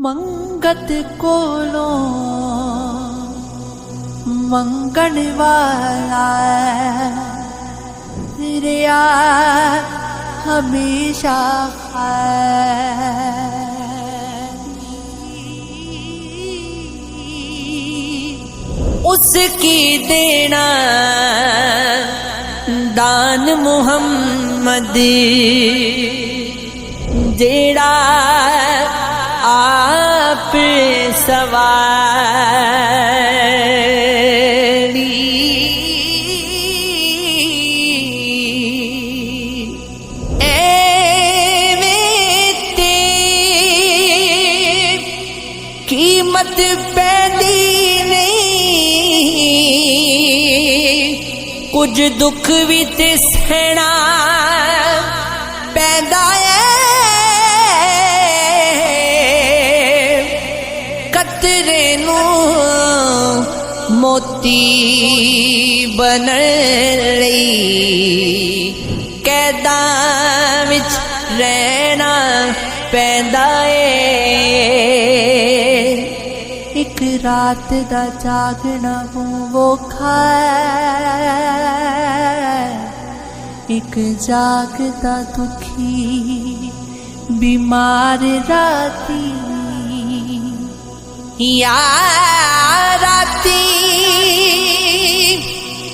मंगत कोलो मंगण वाला रिया हमेशा उसकी देना दान मुहम्मद जेड़ा आप सवारी एवेते कीमत पैदी नहीं कुछ दुख भी ते सहना पैदा मोती बनण लई कैदां विच रहना पैंदा ए एक रात दा जागना वोखा एक जागदा दुखी बीमार राती या राती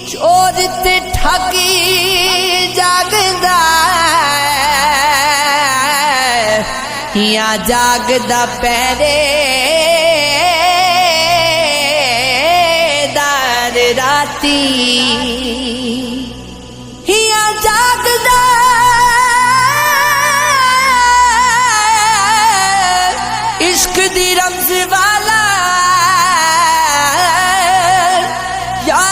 चोर ते ठगी जागदा या जागदा पहरेदार राती या जागदा इश्क दी रमज वाला या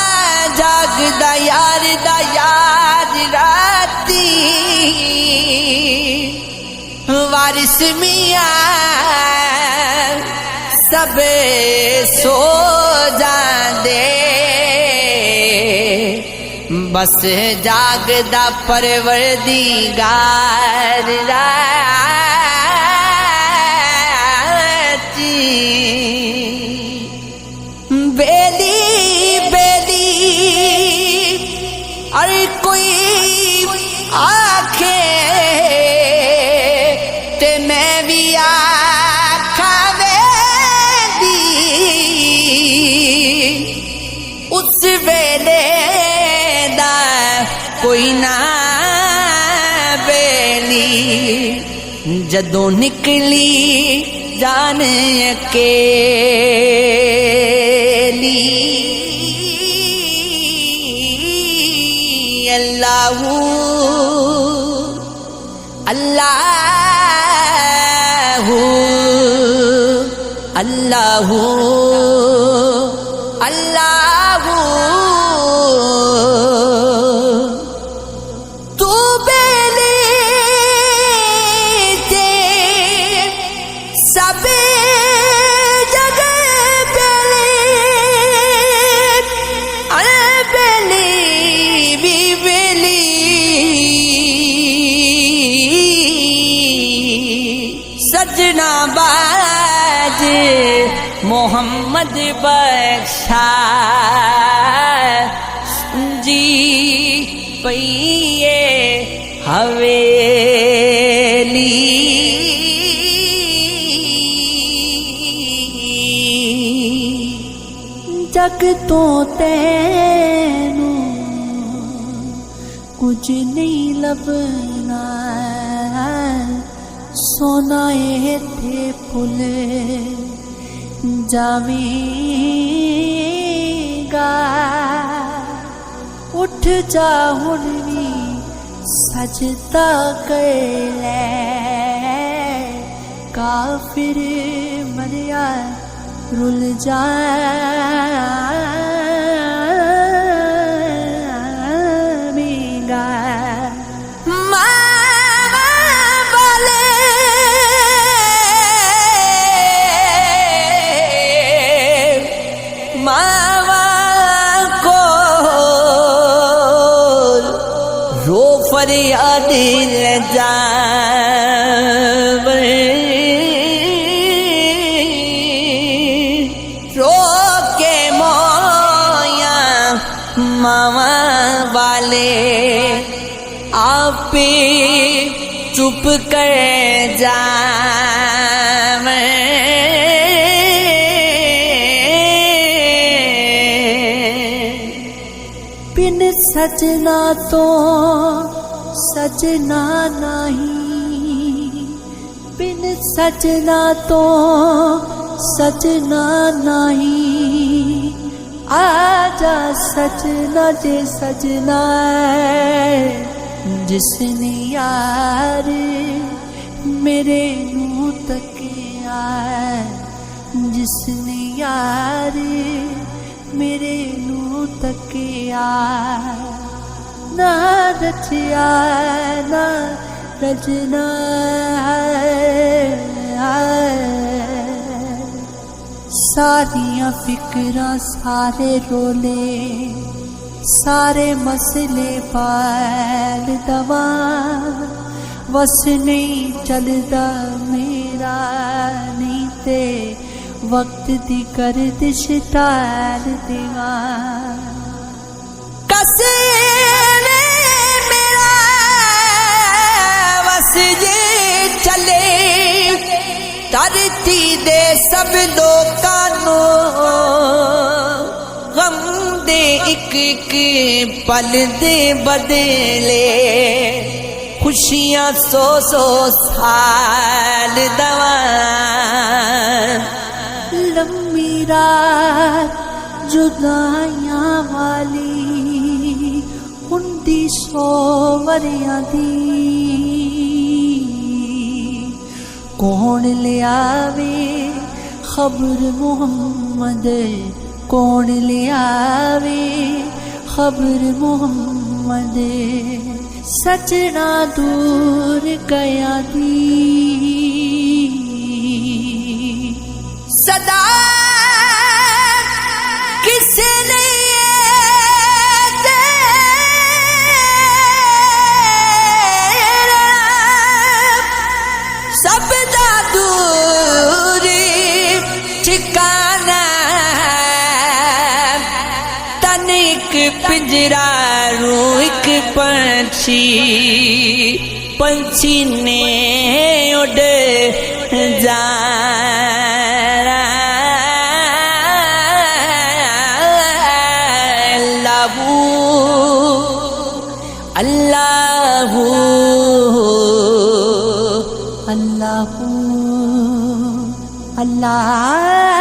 जागदा यार दा यार राती वारिस मियां सब सो जांदे बस जागदा परवरदिगार बेली बेली अरे कोई आखे ते मैं भी आखा वेदी उस वेले दा कोई ना बेली जदों निकली जान अकेली अल्लाहू अल्लाहू अल्लाहू अल्लाहू तू बेली ते सब सजना बाज मोहम्मद बख्शा जी पइए हवेली जग तो तैनू कुछ नहीं लभना सोना थे फुल जावेगा उठ जा हुण भी सजदा कर ले काफिर मरिया रुल जावेगा मावा को रो फरियाद ले जा मामा वाले आप चुप कर जावे बिन सजना तो सजना नहीं बिन सजना तो सजना नहीं आजा सजना जे सजना जिसने यार मेरे नू तकिया जिसने यार मेरे नू तकिया ना रचिया ना रचना सारियां फिक्रां सारे रोले सारे मसले पाल दवा बस नहीं चलदा मेरा नहीं ते वक्त दी गर्दिश टाल देवा कसे मेरा बस ये चले धरती दे सब लोकां नू गम दे एक एक पल दे बदले खुशियां सौ सौ साल दवा लंबी रात जुदाइयां वाली हुंदी 100 वरियां दी कौन ले आवे खबर मोहम्मद कौन ले आवे खबर मोहम्मद सजना दूर गया दी सदा किसने सब दा दूर ठिकाना तनिक पिंजरा रू एक पंछी ने उड़ जाना अल्लाहू अल्लाहू अल्लाह